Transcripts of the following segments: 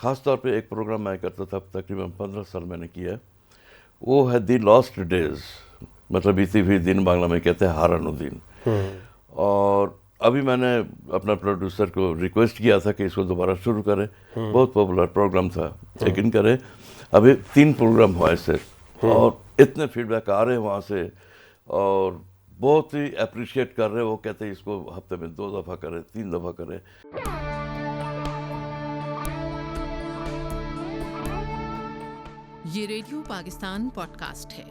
خاص طور پہ ایک پروگرام میں کرتا تھا، تقریباً 15 سال میں نے کیا، وہ ہے دی لاسٹ ڈیز، مطلب بیتی ہوئی دن بنگلہ میں کہتے ہیں ہارن الدین. اور ابھی میں نے اپنا پروڈیوسر کو ریکویسٹ کیا تھا کہ اس کو دوبارہ شروع کرے. بہت پاپولر پروگرام تھا، لیکن کرے. ابھی 3 پروگرام ہوئے سے اور اتنے فیڈ بیک آ رہے ہیں وہاں سے، اور بہت ہی اپریشیٹ کر رہے. وہ کہتے ہیں اس کو ہفتے میں 2 دفعہ کرے، 3 دفعہ کرے. یہ ریڈیو پاکستان پوڈ کاسٹ ہے.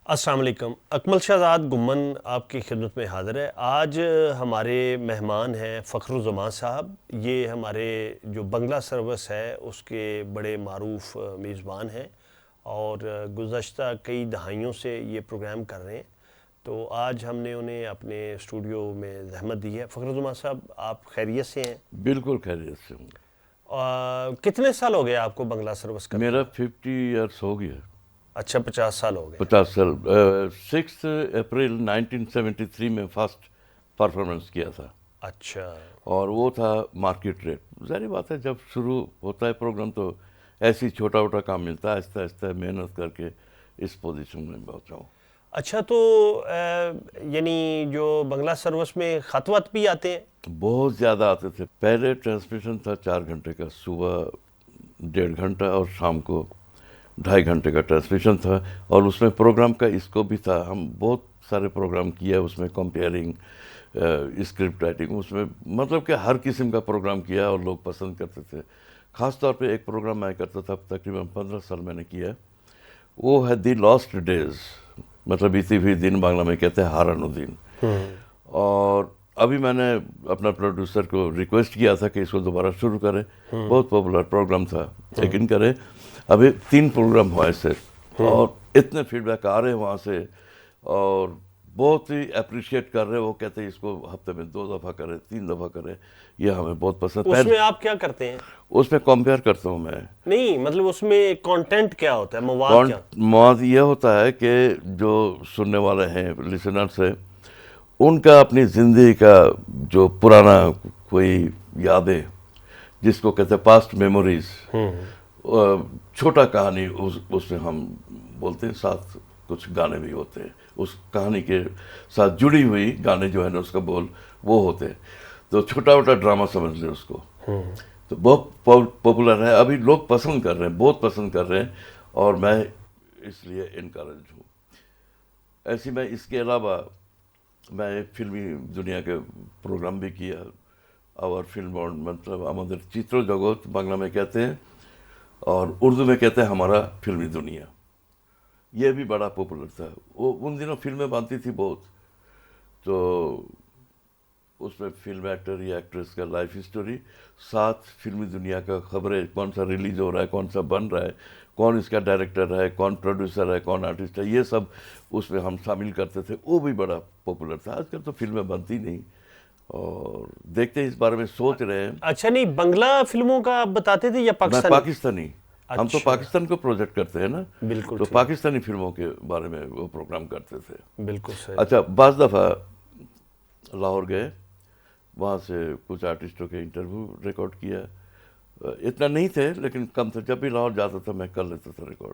السلام علیکم. اکمل شہزاد گمن آپ کی خدمت میں حاضر ہے. آج ہمارے مہمان ہیں فخر الزمان صاحب. یہ ہمارے جو بنگلہ سروس ہے اس کے بڑے معروف میزبان ہیں اور گزشتہ کئی دہائیوں سے یہ پروگرام کر رہے ہیں. تو آج ہم نے انہیں اپنے اسٹوڈیو میں زحمت دی ہے. فخر الزمان صاحب آپ خیریت سے ہیں؟ بالکل خیریت سے ہوں. کتنے سال ہو گئے آپ کو بنگلہ سروس کا؟ میرا 50 ایئرس ہو گیا. اچھا 50 سال ہو گئے. 50 سال. 6 اپریل 1973 میں فرسٹ پرفارمنس کیا تھا. اچھا. اور وہ تھا مارکیٹ ریٹ. ظاہر بات ہے جب شروع ہوتا ہے پروگرام تو ایسی چھوٹا موٹا کام ملتا ہے، آہستہ آہستہ محنت کر کے اس پوزیشن میں پہنچا ہوں. اچھا تو یعنی جو بنگلہ سروس میں خط وط بھی آتے ہیں؟ بہت زیادہ آتے تھے. پہلے ٹرانسمیشن تھا 4 گھنٹے کا، صبح 1.5 گھنٹہ اور شام کو 2.5 گھنٹے کا ٹرانسمیشن تھا. اور اس میں پروگرام کا اس کو بھی تھا. ہم بہت سارے پروگرام کیا اس میں، کمپیئرنگ، اسکرپٹ رائٹنگ، اس میں مطلب کہ ہر قسم کا پروگرام کیا اور لوگ پسند کرتے تھے. خاص طور پہ ایک پروگرام میں کرتا تھا، تقریباً 15 سال میں نے کیا، وہ ہے دی لاسٹ ڈیز، مطلب بیتی ہوئی دن بنگلہ میں کہتے ہیں ہارن الدین. اور ابھی میں نے اپنا پروڈیوسر کو ریکویسٹ کیا تھا کہ اس کو دوبارہ شروع کرے. بہت پاپولر پروگرام تھا، لیکن کرے. ابھی 3 پروگرام ہوئے سے اور اتنے فیڈ بیک آ رہے ہیں وہاں سے، اور بہت ہی اپریشیٹ کر رہے. وہ کہتے ہیں اس کو ہفتے میں 2 دفعہ کرے، 3 دفعہ کرے. یہ ہمیں بہت پسند. اس میں آپ کیا کرتے ہیں؟ اس میں کمپیئر کرتا ہوں میں. نہیں مطلب اس میں کانٹینٹ کیا ہوتا ہے، مواد کیا؟ مواد یہ ہوتا ہے کہ جو سننے والے ہیں، لسنرز ہیں، ان کا اپنی زندگی کا جو پرانا کوئی یادیں جس کو کہتے ہیں پاسٹ میموریز، چھوٹا کہانی اس میں ہم بولتے ہیں. ساتھ کچھ گانے بھی ہوتے ہیں، اس کہانی کے ساتھ جڑی ہوئی گانے جو ہے نا اس کا بول وہ ہوتے ہیں. تو چھوٹا موٹا ڈرامہ سمجھ لیں اس کو. تو بہت پاپولر ہے، ابھی لوگ پسند کر رہے ہیں، بہت پسند کر رہے ہیں، اور میں اس لیے انکریج ہوں. ایسی میں اس کے علاوہ میں فلمی دنیا کے پروگرام بھی کیا. اور فلم مطلب ہمارے چتر جگت بنگلہ میں کہتے ہیں اور اردو میں کہتے ہیں ہمارا فلمی دنیا. یہ بھی بڑا پاپولر تھا. وہ ان دنوں فلمیں بنتی تھی بہت، تو اس میں فلم ایکٹر یا ایکٹریس کا لائف ہسٹوری، ساتھ فلمی دنیا کا خبریں، کون سا ریلیز ہو رہا ہے، کون سا بن رہا ہے، کون اس کا ڈائریکٹر ہے، کون پروڈیوسر ہے، کون آرٹسٹ ہے، یہ سب اس میں ہم شامل کرتے تھے. وہ بھی بڑا پاپولر تھا. آج کل تو فلمیں بنتی نہیں، اور دیکھتے ہیں اس بارے میں سوچ رہے ہیں. اچھا نہیں بنگلہ فلموں کا آپ بتاتے تھے یا پاکستانی؟ پاکستانی. ہم تو پاکستان کو پروجیکٹ کرتے ہیں نا. بالکل. تو پاکستانی فلموں کے بارے میں وہ پروگرام کرتے تھے. بالکل صحیح. اچھا بعض دفعہ لاہور گئے، وہاں سے کچھ آرٹسٹوں کے انٹرویو ریکارڈ کیا. اتنا نہیں تھے لیکن کم تھے. جب بھی لاہور جاتا تھا میں کر لیتا تھا ریکارڈ.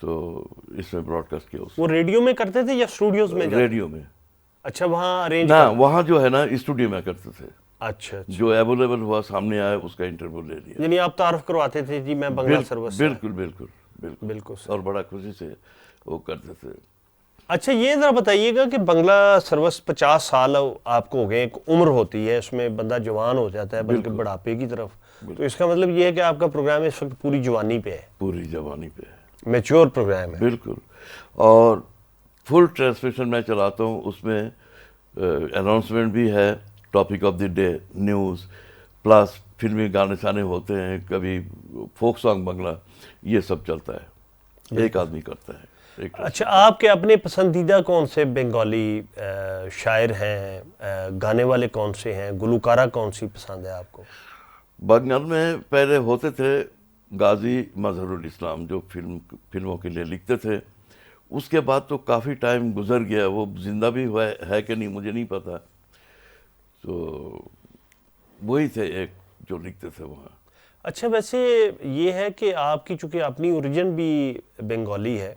تو اس میں براڈ کاسٹ کیا. وہ ریڈیو میں کرتے تھے یا اسٹوڈیوز میں؟ ریڈیو میں. اچھا وہاں ارینج نہ وہاں جو ہے نا اسٹوڈیو میں کرتے تھے. اچھا. جو اویلیبل ہوا سامنے آیا اس کا انٹرویو لے لیا. یعنی آپ تعارف کرواتے تھے جی میں بنگلہ سروس سے؟ بالکل بالکل بالکل بالکل. اور بڑا خوشی سے وہ کرتے تھے. اچھا یہ ذرا بتائیے گا کہ بنگلہ سروس 50 سال آپ کو ہو گئے، ایک عمر ہوتی ہے، اس میں بندہ جوان ہو جاتا ہے بلکہ بڑھاپے کی طرف. تو اس کا مطلب یہ ہے کہ آپ کا پروگرام اس وقت پوری جوانی پہ ہے؟ پوری جوانی پہ ہے، میچور پروگرام ہے. بالکل. اور فل ٹرانسمیشن میں چلاتا ہوں. اس میں اناؤنسمنٹ بھی ہے، topic of the day, news, plus فلمی گانے شانے ہوتے ہیں، کبھی فوک سانگ بنگلہ، یہ سب چلتا ہے. ایک آدمی کرتا ہے. اچھا آپ کے اپنے پسندیدہ کون سے بنگالی شاعر ہیں، گانے والے کون سے ہیں، گلوکارہ کون سی پسند ہے آپ کو؟ بنگال میں پہلے ہوتے تھے غازی مظہر الاسلام جو فلموں کے لیے لکھتے تھے. اس کے بعد تو کافی ٹائم گزر گیا. وہ زندہ بھی ہے کہ نہیں مجھے نہیں پتا. تو وہی تھے ایک جو لکھتے تھے وہاں. اچھا ویسے یہ ہے کہ آپ کی چونکہ اپنی اوریجن بھی بنگالی ہے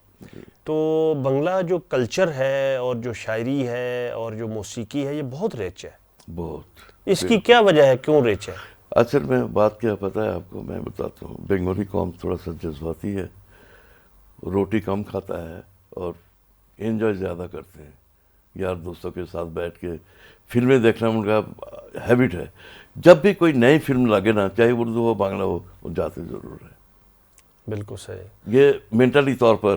تو بنگلہ جو کلچر ہے اور جو شاعری ہے اور جو موسیقی ہے یہ بہت ریچ ہے. بہت. اس کی کیا وجہ ہے, کیوں ریچ ہے؟ اصل میں بات کیا پتہ ہے آپ کو, میں بتاتا ہوں. بنگالی قوم تھوڑا سا جذباتی ہے, روٹی کم کھاتا ہے اور انجوائے زیادہ کرتے ہیں. یار دوستوں کے ساتھ بیٹھ کے فلمیں دیکھنا ان کا ہیبٹ ہے. جب بھی کوئی نئی فلم لگے نا, چاہے اردو ہو بنگلہ ہو, وہ جاتے ضرور ہیں. بالکل صحیح. یہ مینٹلی طور پر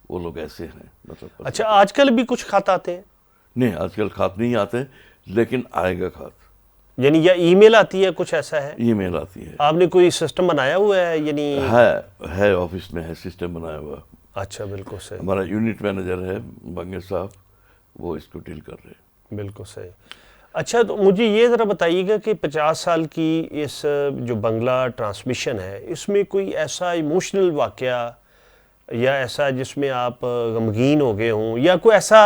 وہ لوگ ایسے ہیں. مطلب اچھا آج کل بھی کچھ خط آتے ہیں؟ نہیں, آج کل خط نہیں آتے, لیکن آئے گا خط. یعنی یا ای میل آتی ہے, کچھ ایسا ہے؟ ای میل آتی ہے. آپ نے کوئی سسٹم بنایا ہوا ہے یعنی؟ ہے آفس میں ہے سسٹم بنایا ہوا. اچھا بالکل صحیح. ہمارا یونٹ مینیجر ہے بنگے صاحب, وہ اس کو ڈیل کر رہے ہیں. بالکل صحیح. اچھا تو مجھے یہ ذرا بتائیے گا کہ 50 سال کی اس جو بنگلہ ٹرانسمیشن ہے اس میں کوئی ایسا ایموشنل واقعہ یا ایسا جس میں آپ غمگین ہو گئے ہوں, یا کوئی ایسا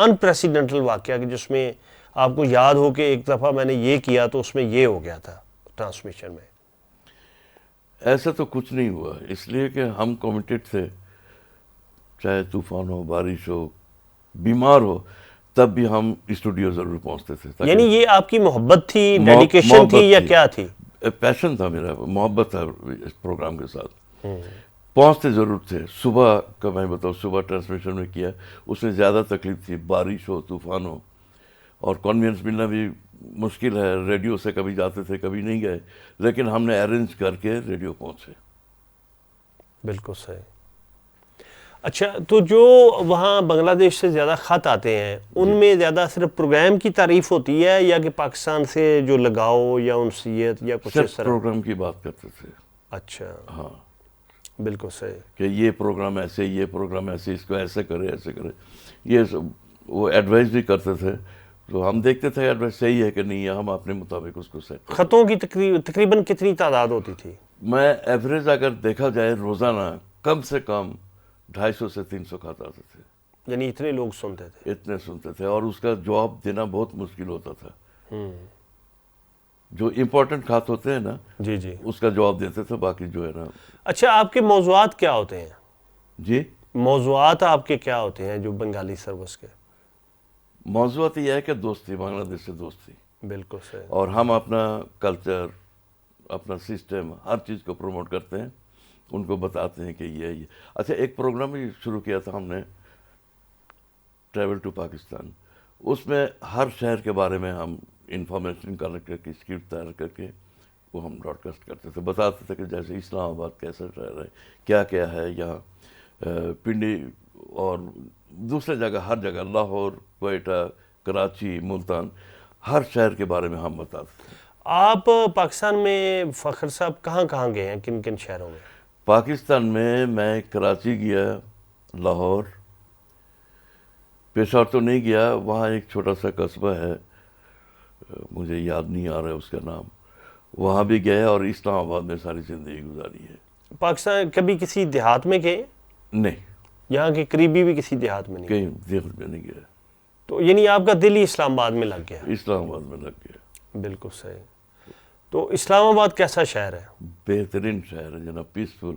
انپریسیڈنٹل واقعہ کہ جس میں آپ کو یاد ہو کہ ایک دفعہ میں نے یہ کیا تو اس میں یہ ہو گیا تھا ٹرانسمیشن میں؟ ایسا تو کچھ نہیں ہوا, اس لیے کہ ہم کمیٹڈ تھے. چاہے طوفان ہو, بارش ہو, بیمار ہو, تب بھی ہم اسٹوڈیو ضرور پہنچتے تھے. یعنی یہ آپ کی محبت تھی, ڈیڈیکیشن تھی, یا کیا تھی؟ پیشن تھا میرا, محبت تھا اس پروگرام کے ساتھ. پہنچتے ضرور تھے. صبح کا میں بتاؤں, صبح ٹرانسمیشن میں کیا, اس میں زیادہ تکلیف تھی. بارش ہو, طوفان ہو, اور کنوینس ملنا بھی مشکل ہے. ریڈیو سے کبھی جاتے تھے, کبھی نہیں گئے, لیکن ہم نے ارینج کر کے ریڈیو پہنچے. بالکل صحیح. اچھا تو جو وہاں بنگلہ دیش سے زیادہ خط آتے ہیں ان میں زیادہ صرف پروگرام کی تعریف ہوتی ہے, یا کہ پاکستان سے جو لگاؤ یا انسیت یا کچھ اس طرح؟ پروگرام کی بات کرتے تھے. اچھا ہاں, بالکل صحیح. کہ یہ پروگرام ایسے, یہ پروگرام ایسے, اس کو ایسے کرے, ایسے کرے. یہ وہ ایڈوائز بھی کرتے تھے, تو ہم دیکھتے تھے ایڈوائز صحیح ہے کہ نہیں ہے, ہم اپنے مطابق اس کو سیٹ. خطوں کی تقریباً کتنی تعداد ہوتی تھی؟ میں ایوریج اگر دیکھا جائے روزانہ کم سے کم 250 سے 300 خط آتے تھے. یعنی اتنے لوگ سنتے تھے؟ اتنے سنتے تھے, اور اس کا جواب دینا بہت مشکل ہوتا تھا. جو امپورٹنٹ خط ہوتے ہیں نا, جی جی, اس کا جواب دیتے تھے, باقی جو ہے نا. اچھا آپ کے موضوعات کیا ہوتے ہیں؟ جی, موضوعات آپ کے کیا ہوتے ہیں جو بنگالی سروس کے؟ موضوعات یہ ہے کہ دوستی, بنگلہ دیش سے دوستی. بالکل صحیح. اور ہم اپنا کلچر, اپنا سسٹم, ہر چیز کو پروموٹ کرتے ہیں, ان کو بتاتے ہیں کہ یہ. اچھا ایک پروگرام بھی شروع کیا تھا ہم نے, ٹریول ٹو پاکستان. اس میں ہر شہر کے بارے میں ہم انفارمیشن کلیکٹ کر کے, اسکرپٹ تیار کر کے وہ ہم براڈ کاسٹ کرتے تھے. بتاتے تھے کہ جیسے اسلام آباد کیسا شہر ہے, کیا کیا ہے یہاں, پنڈی اور دوسرے جگہ, ہر جگہ, لاہور, کوئٹہ, کراچی, ملتان, ہر شہر کے بارے میں ہم بتاتے تھے. آپ پاکستان میں فخر صاحب کہاں کہاں گئے ہیں, کن کن شہروں میں؟ پاکستان میں کراچی گیا, لاہور, پشاور تو نہیں گیا, وہاں ایک چھوٹا سا قصبہ ہے, مجھے یاد نہیں آ رہا ہے اس کا نام, وہاں بھی گیا, اور اسلام آباد میں ساری زندگی گزاری ہے. پاکستان کبھی کسی دیہات میں گئے؟ نہیں, یہاں کے قریبی بھی کسی دیہات میں نہیں؟ کہیں دیہات میں نہیں گیا. تو یعنی آپ کا دل ہی اسلام آباد میں لگ گیا؟ اسلام آباد میں لگ گیا. بالکل صحیح. تو اسلام آباد کیسا شہر ہے؟ بہترین شہر ہے جناب, پیسفل.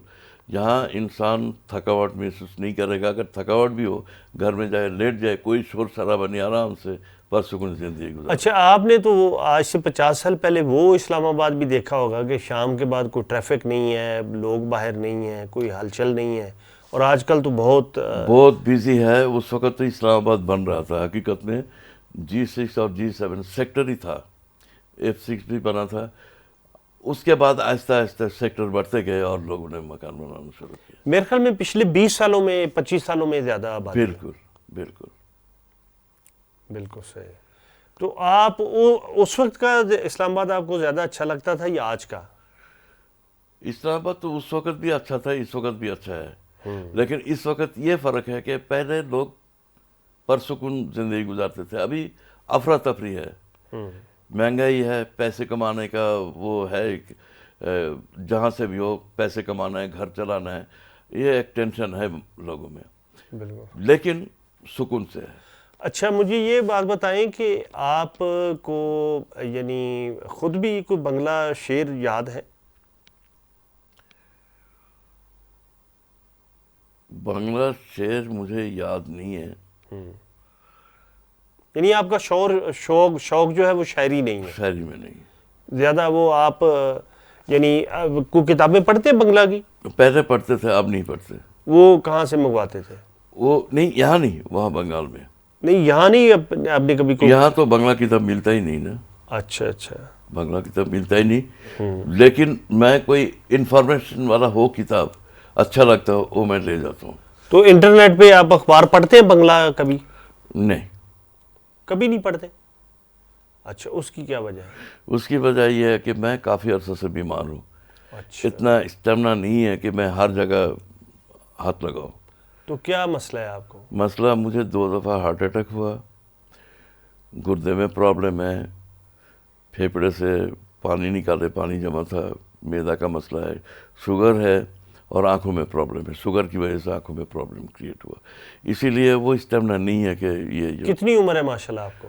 یہاں انسان تھکاوٹ محسوس نہیں کرے گا. اگر تھکاوٹ بھی ہو, گھر میں جائے, لیٹ جائے, کوئی شور شرابہ نہیں, آرام سے پرسکون زندگی گزارے. اچھا آپ نے تو آج سے 50 سال پہلے وہ اسلام آباد بھی دیکھا ہوگا کہ شام کے بعد کوئی ٹریفک نہیں ہے, لوگ باہر نہیں ہیں, کوئی ہلچل نہیں ہے, اور آج کل تو بہت بیزی ہے. اس وقت تو اسلام آباد بن رہا تھا, حقیقت میں G6 اور G7 سیکٹر ہی تھا, F6 بھی بنا تھا. اس کے بعد آہستہ آہستہ سیکٹر بڑھتے گئے اور لوگوں نے مکان بنانا شروع کیا. میرے خیال میں پچھلے 20 سالوں میں 25 سالوں میں زیادہ آبادی ہے. بالکل بالکل بالکل صحیح. تو آپ اس وقت کا اسلام آباد آپ کو زیادہ اچھا لگتا تھا یا آج کا؟ اسلام آباد تو اس وقت بھی اچھا تھا, اس وقت بھی اچھا ہے, لیکن اس وقت یہ فرق ہے کہ پہلے لوگ پرسکون زندگی گزارتے تھے. ابھی افراتفری ہے, مہنگائی ہے, پیسے کمانے کا وہ ہے, جہاں سے بھی ہو پیسے کمانا ہے, گھر چلانا ہے, یہ ایک ٹینشن ہے لوگوں میں, بالکل. لیکن سکون سے ہے. اچھا مجھے یہ بات بتائیں کہ آپ کو یعنی خود بھی کوئی بنگلہ شعر یاد ہے؟ بنگلہ شعر مجھے یاد نہیں ہے. یعنی آپ کا شوق جو ہے وہ شاعری نہیں ہے شاعری میں نہیں. زیادہ؟ وہ آپ یعنی کوئی کتابیں پڑھتے ہیں بنگلہ کی؟ پہلے پڑھتے تھے, اب نہیں پڑھتے. وہ کہاں سے منگواتے تھے؟ وہ نہیں, یہاں نہیں, وہاں بنگال میں. نہیں یہاں نہیں, آپ نے کبھی یہاں تو بنگلہ کتاب ملتا ہی نہیں نا. اچھا اچھا. بنگلہ کتاب ملتا ہی نہیں. لیکن میں کوئی انفارمیشن والا ہو کتاب اچھا لگتا ہو وہ میں لے جاتا ہوں. تو انٹرنیٹ پہ آپ اخبار پڑھتے ہیں بنگلہ کبھی؟ نہیں, کبھی نہیں پڑھتے؟ اچھا, اس کی کیا وجہ ہے؟ اس کی وجہ یہ ہے کہ میں کافی عرصے سے بیمار ہوں. اچھا, اتنا اسٹیمنا نہیں ہے کہ میں ہر جگہ ہاتھ لگاؤں. تو کیا مسئلہ ہے آپ کو؟ مسئلہ, مجھے 2 دفعہ ہارٹ اٹیک ہوا, گردے میں پرابلم ہے, پھیپھڑے سے پانی نکالے, پانی جمع تھا, معدہ کا مسئلہ ہے, شوگر ہے, اور آنکھوں میں پرابلم ہے. شوگر کی وجہ سے آنکھوں میں پرابلم کریٹ ہوا, اسی لیے وہ اسٹیمنا نہیں ہے کہ یہ. کتنی عمر ہے ماشاءاللہ آپ کو؟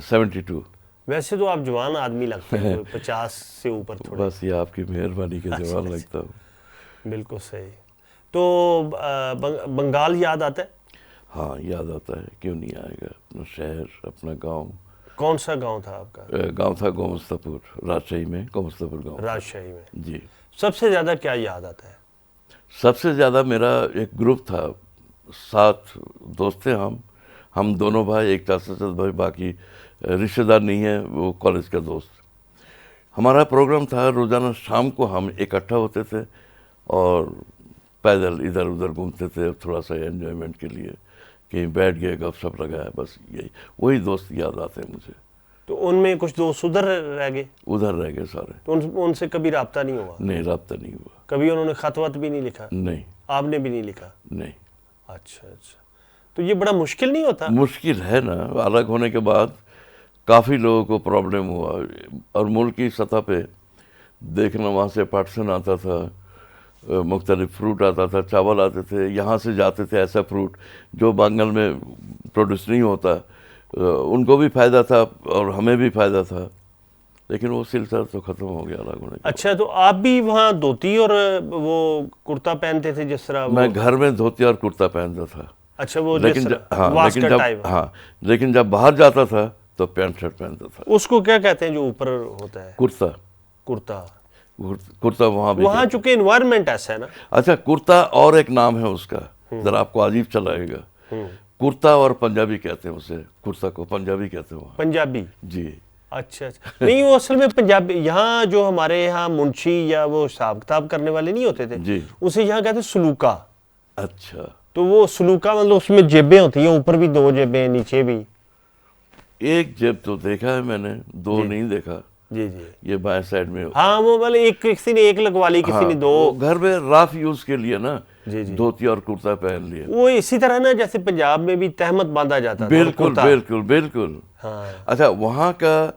72. ویسے تو آپ جوان آدمی لگتے ہیں, 50 سے اوپر تھوڑے. بس یہ آپ کی مہربانی کے جوان لگتا ہوں. بالکل صحیح. تو بنگال یاد آتا ہے؟ ہاں یاد آتا ہے, کیوں نہیں آئے گا. اپنا شہر, اپنا گاؤں. کون سا گاؤں تھا آپ کا؟ گاؤں تھا گومستاپور, راجشاہی میں گومستاپور گاؤں. راجشاہی میں. جی. سب سے زیادہ کیا یاد آتا ہے؟ سب سے زیادہ میرا ایک گروپ تھا, 7 دوست تھے ہم دونوں بھائی, ایک چاچا بھائی, باقی رشتہ دار نہیں ہے, وہ کالج کا دوست. ہمارا پروگرام تھا روزانہ شام کو ہم اکٹھا ہوتے تھے اور پیدل ادھر ادھر گھومتے تھے, تھوڑا سا انجوائمنٹ کے لیے کہیں بیٹھ گئے, گپ شپ لگایا, بس یہی وہی دوست یاد آتے ہیں مجھے. تو ان میں کچھ دوست ادھر رہ گئے؟ ادھر رہ گئے سارے. تو ان سے کبھی رابطہ نہیں ہوا؟ نہیں, رابطہ نہیں ہوا. کبھی انہوں نے خط وط بھی نہیں لکھا؟ نہیں. آپ نے بھی نہیں لکھا؟ نہیں. اچھا اچھا. تو یہ بڑا مشکل نہیں ہوتا؟ مشکل ہے نا, الگ ہونے کے بعد کافی لوگوں کو پرابلم ہوا, اور ملک کی سطح پہ دیکھنا, وہاں سے پاٹسن آتا تھا, مختلف فروٹ آتا تھا, چاول آتے تھے, یہاں سے جاتے تھے ایسا فروٹ جو بنگال میں پروڈیوس نہیں ہوتا, ان کو بھی فائدہ تھا اور ہمیں بھی فائدہ تھا, لیکن وہ سلسلہ تو ختم ہو گیا الگ ہونے کے. اچھا, تو آپ بھی وہاں دھوتی اور وہ کرتا پہنتے تھے جس طرح؟ میں گھر میں دھوتی اور کرتا پہنتا تھا. اچھا, وہ لیکن جب باہر جاتا تھا تو پینٹ شرٹ پہنتا تھا. اس کو کیا کہتے ہیں جو اوپر ہوتا ہے؟ کرتا. کرتا. کرتا وہاں چونکہ انوائرمنٹ ایسا ہے نا. اچھا, کرتا اور ایک نام ہے اس کا, ذرا آپ کو عجیب چلائے گا. کرتا اور پنجابی کہتے ہیں اسے, کرتا کو پنجابی کہتے ہیں. پنجابی؟ جی. اچھا اچھا. نہیں, وہ اصل میں پنجابی, یہاں جو ہمارے یہاں منشی یا وہ حساب کتاب کرنے والے نہیں ہوتے تھے, جی, اسے یہاں کہتے ہیں سلوکا. اچھا. تو وہ سلوکا مطلب اس میں جیبیں ہوتی ہیں, اوپر بھی 2 جیبیں, نیچے بھی. ایک جیب تو دیکھا ہے میں نے, 2 نہیں دیکھا. جی جی. یہ بائیں سائڈ میں. ہاں, وہ مطلب کسی نے 1 لگوا لی, کسی نے 2. گھر میں رف یوز کے لیے نا, جی جی, دھوتی اور کرتا پہن لیا. وہ اسی طرح نا جیسے پنجاب میں بھی تہمت باندھا جاتا تھا. بالکل بالکل بالکل. ہاں. اچھا, وہاں کا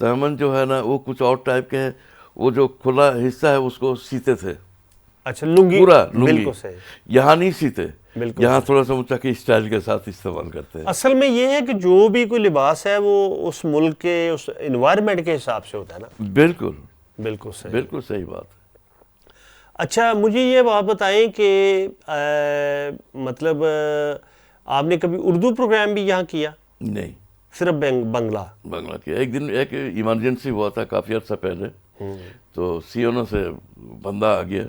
تہمن جو ہے نا وہ کچھ اور ٹائپ کے ہے, وہ جو کھلا حصہ ہے اس کو سیتے تھے. اچھا, لنگی. پورا لنگی. بالکل صحیح. یہاں نہیں سیتے, بالکل. یہاں تھوڑا سا اونچا کے اسٹائل کے ساتھ استعمال کرتے ہیں. اصل میں یہ ہے کہ جو بھی کوئی لباس ہے وہ اس ملک کے اس انوائرمنٹ کے حساب سے ہوتا ہے نا. بالکل بالکل صحیح. بالکل صحیح بات ہے. اچھا, مجھے یہ بات بتائیں کہ مطلب آپ نے کبھی اردو پروگرام بھی یہاں کیا؟ نہیں, صرف بنگلہ کیا. ایک دن ایک ایمرجنسی ہوا تھا کافی عرصہ پہلے, تو سی او سے بندہ آ گیا,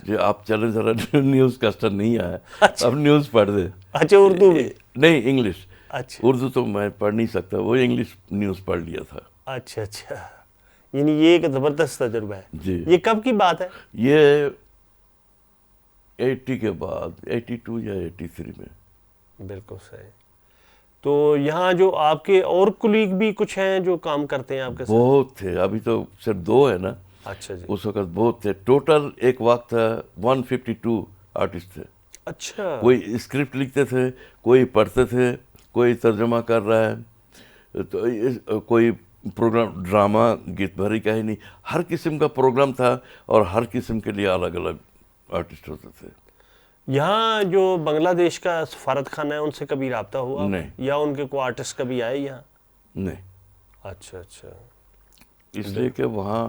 جی آپ چلیں ذرا, نیوز کاسٹر نہیں آیا, اب نیوز پڑھ دے. اچھا, اردو میں؟ نہیں, انگلش. اچھا, اردو تو میں پڑھ نہیں سکتا, وہ انگلش نیوز پڑھ لیا تھا. اچھا اچھا. یعنی یہ ایک زبردست تجربہ ہے. جی. یہ کب کی بات ہے؟ یہ 80 کے بعد, 82 یا 83 میں. بالکل صحیح. تو یہاں جو آپ کے اور کولیگ بھی کچھ ہیں جو کام کرتے ہیں آپ کے ساتھ؟ بہت تھے, ابھی تو صرف 2 ہے نا. اچھا جی. اس وقت بہت تھے, ٹوٹل ایک وقت تھا 152 آرٹسٹ تھے. اچھا. کوئی اسکرپٹ لکھتے تھے, کوئی پڑھتے تھے, کوئی ترجمہ کر رہا ہے, تو کوئی پروگرام, ڈرامہ, گیت بھری کہانی, ہر قسم کا پروگرام تھا, اور ہر قسم کے لیے الگ الگ آرٹسٹ ہوتے تھے. یہاں جو بنگلہ دیش کا سفارت خانہ ہے ان سے کبھی رابطہ ہوا نہیں. یا ان کے کوئی آرٹسٹ کبھی آئے یہاں؟ نہیں. اچھا اچھا. اس لیے کہ وہاں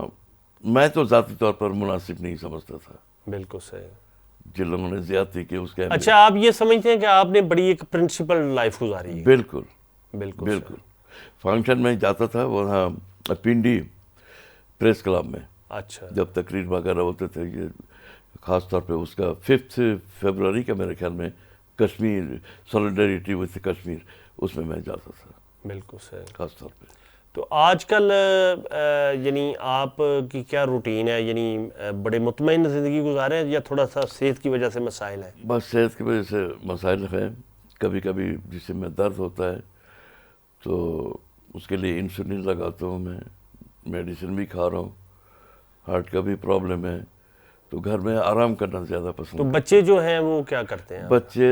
میں تو ذاتی طور پر مناسب نہیں سمجھتا تھا. بالکل صحیح. جن لوگوں نے زیادتی کی اس کے اچھا آپ یہ سمجھتے ہیں کہ آپ نے بڑی ایک پرنسپل لائف گزاری ہے؟ بالکل بالکل بالکل. فنکشن میں جاتا تھا وہاں پنڈی پریس کلب میں. اچھا جب تقریر وغیرہ ہوتے تھے یہ خاص طور پہ اس کا 5 فروری کا میرے خیال میں کشمیر سولیڈریٹی وتھ کشمیر اس میں جاتا تھا بالکل صحیح. خاص طور پہ. تو آج کل یعنی آپ کی کیا روٹین ہے؟ یعنی بڑے مطمئن زندگی گزارے ہیں یا تھوڑا سا صحت کی وجہ سے مسائل ہیں؟ بس صحت کی وجہ سے مسائل ہیں. کبھی کبھی جسم میں درد ہوتا ہے تو اس کے لیے انسولین لگاتا ہوں میں. میڈیسن بھی کھا رہا ہوں. ہارٹ کا بھی پرابلم ہے تو گھر میں آرام کرنا زیادہ پسند. تو بچے جو ہیں وہ کیا کرتے ہیں؟ بچے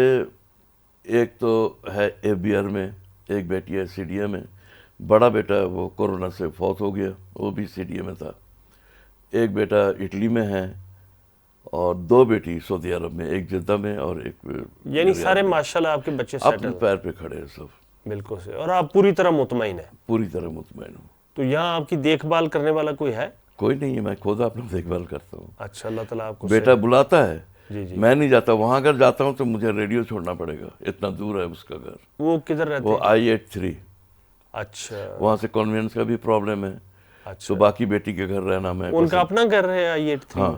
ایک تو ہے ABR میں, ایک بیٹی ہے CDA میں. بڑا بیٹا وہ کورونا سے فوت ہو گیا, وہ بھی CDA میں تھا. ایک بیٹا اٹلی میں ہے اور 2 بیٹی سعودی عرب میں, ایک جدہ میں اور ایک یعنی سارے ماشاءاللہ آپ کے بچے اپنے سیٹل؟ پیر پہ کھڑے ہیں سب. بالکل صحیح. اور آپ پوری طرح مطمئن ہیں؟ پوری طرح مطمئن ہوں. تو یہاں آپ کی دیکھ بھال کرنے والا کوئی ہے؟ کوئی نہیں ہے, میں خود اپنا دیکھ بھال کرتا ہوں. اچھا اللہ تعالیٰ آپ کو بیٹا بلاتا ہے, جی جی. میں نہیں جاتا. وہاں اگر جاتا ہوں تو مجھے ریڈیو چھوڑنا پڑے گا, اتنا دور ہے اس کا گھر. وہ کدھر رہتے وہ ہیں؟ I-83. اچھا وہاں سے کنوینس کا بھی پرابلم ہے اچھا. تو باقی بیٹی کے گھر رہنا میں ان کا اپنا گھر ہے I-83؟ ہاں,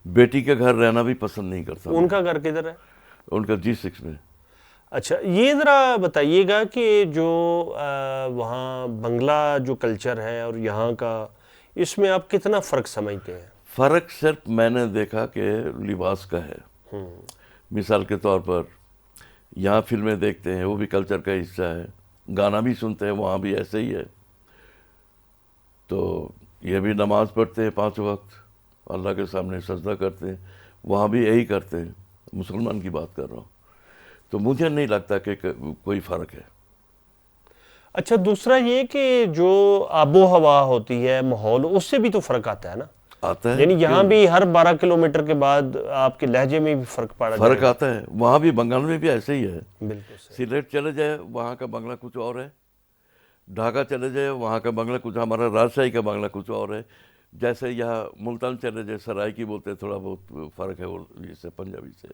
بیٹی کے گھر رہنا بھی پسند نہیں کرتا. ان کا گھر کدھر ہے؟ ان کا G6 میں. اچھا یہ ذرا بتائیے گا کہ جو وہاں بنگلہ جو کلچر ہے اور یہاں کا, اس میں آپ کتنا فرق سمجھتے ہیں؟ فرق صرف میں نے دیکھا کہ لباس کا ہے. مثال کے طور پر یہاں فلمیں دیکھتے ہیں, وہ بھی کلچر کا حصہ ہے. گانا بھی سنتے ہیں, وہاں بھی ایسے ہی ہے. تو یہ بھی نماز پڑھتے ہیں 5 وقت, اللہ کے سامنے سجدہ کرتے ہیں, وہاں بھی یہی کرتے ہیں. مسلمان کی بات کر رہا ہوں. تو مجھے نہیں لگتا کہ کوئی فرق ہے. اچھا دوسرا یہ کہ جو آب و ہوا ہوتی ہے, ماحول, اس سے بھی تو فرق آتا ہے نا؟ آتا ہے. یعنی یہاں بھی ہر 12 کلومیٹر کے بعد آپ کے لہجے میں بھی فرق پڑا جائے فرق آتا ہے. وہاں بھی بنگال میں بھی ایسے ہی ہے. بالکل صحیح. سلیٹ چلے جائے وہاں کا بنگلہ کچھ اور ہے. ڈھاکہ چلے جائے وہاں کا بنگلہ کچھ, ہمارا راجشاہی کا بنگلہ کچھ اور ہے. جیسے یہاں ملتان چلے جائے سرائکی بولتے ہیں, تھوڑا بہت فرق ہے اس سے پنجابی سے.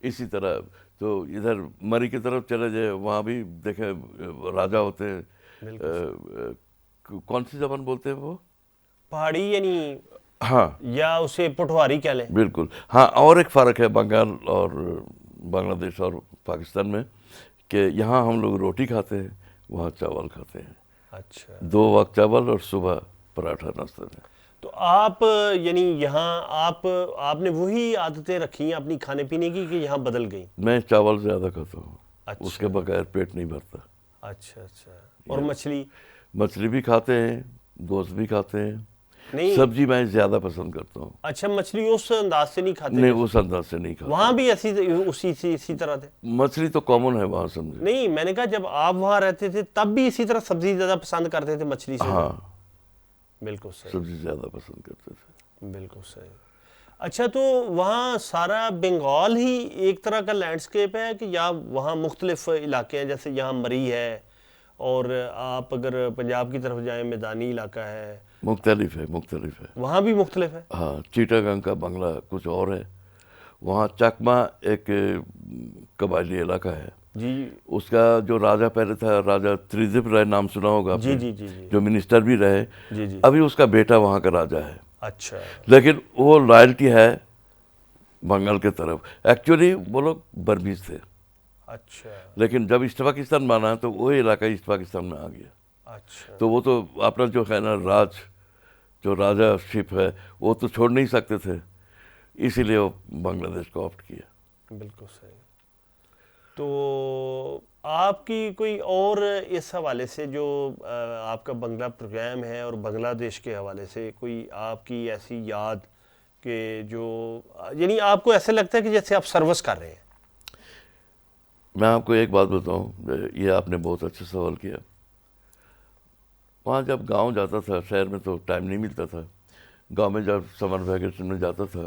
اسی طرح تو ادھر مری کی طرف چلے جائے وہاں بھی دیکھیں راجہ ہوتے ہیں. کون سی زبان بولتے ہیں وہ؟ پہاڑی یعنی ہاں, یا اسے پٹواری کہہ لیں. بالکل. ہاں, اور ایک فرق ہے بنگال اور بنگلہ دیش اور پاکستان میں کہ یہاں ہم لوگ روٹی کھاتے ہیں, وہاں چاول کھاتے ہیں. اچھا 2 وقت چاول اور صبح پراٹھا ناشتے میں. تو آپ یعنی یہاں آپ نے وہی عادتیں رکھی ہیں اپنی کھانے پینے کی کہ یہاں بدل گئی؟ میں چاول زیادہ کھاتا ہوں. اچھا. اس کے بغیر پیٹ نہیں بھرتا. اچھا اچھا. اور مچھلی؟ مچھلی بھی کھاتے ہیں, گوشت بھی کھاتے ہیں. نہیں سبزی میں زیادہ پسند کرتا ہوں. اچھا مچھلی اس انداز سے نہیں کھاتے؟ نہیں, اس انداز سے نہیں کھاتا. وہاں بھی اسی طرح تھے؟ مچھلی تو کامن ہے وہاں, سمجھے. نہیں میں نے کہا جب آپ وہاں رہتے تھے تب بھی اسی طرح سبزی زیادہ پسند کرتے تھے مچھلی سے؟ ہاں, بالکل صحیح. سبزی زیادہ پسند کرتے تھے. بالکل صحیح. اچھا تو وہاں سارا بنگال ہی ایک طرح کا لینڈسکیپ ہے کہ یا وہاں مختلف علاقے ہیں؟ جیسے یہاں مری ہے اور آپ اگر پنجاب کی طرف جائیں میدانی علاقہ ہے. مختلف ہے, مختلف ہے. وہاں بھی مختلف ہے؟ ہاں, چیٹاگنگ کا بنگلہ کچھ اور ہے. وہاں چکما ایک قبائلی علاقہ ہے. جی. اس کا جو راجہ پہلے تھا, راجہ تریدپ رائے, نام سنا ہوگا آپ جی نے, جی جی جی. جو منسٹر بھی رہے. جی جی. ابھی اس کا بیٹا وہاں کا راجہ ہے. اچھا. لیکن وہ لائلٹی ہے بنگال کے طرف. ایکچولی وہ لوگ برمیز تھے. اچھا. لیکن جب ایسٹ پاکستان مانا تو وہ علاقہ ایسٹ پاکستان میں آ گیا. اچھا. تو وہ تو اپنا جو ہے نا جو راجہ شپ ہے وہ تو چھوڑ نہیں سکتے تھے, اسی لیے وہ بنگلہ دیش کو آپٹ کیا. بالکل صحیح. تو آپ کی کوئی اور اس حوالے سے جو آپ کا بنگلہ پروگرام ہے اور بنگلہ دیش کے حوالے سے کوئی آپ کی ایسی یاد کہ جو یعنی آپ کو ایسے لگتا ہے کہ جیسے آپ سروس کر رہے ہیں؟ میں آپ کو ایک بات بتاؤں, یہ آپ نے بہت اچھا سوال کیا. وہاں جب گاؤں جاتا تھا, شہر میں تو ٹائم نہیں ملتا تھا, گاؤں میں جب سمر ویکیشن میں جاتا تھا,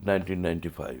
1995।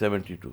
72।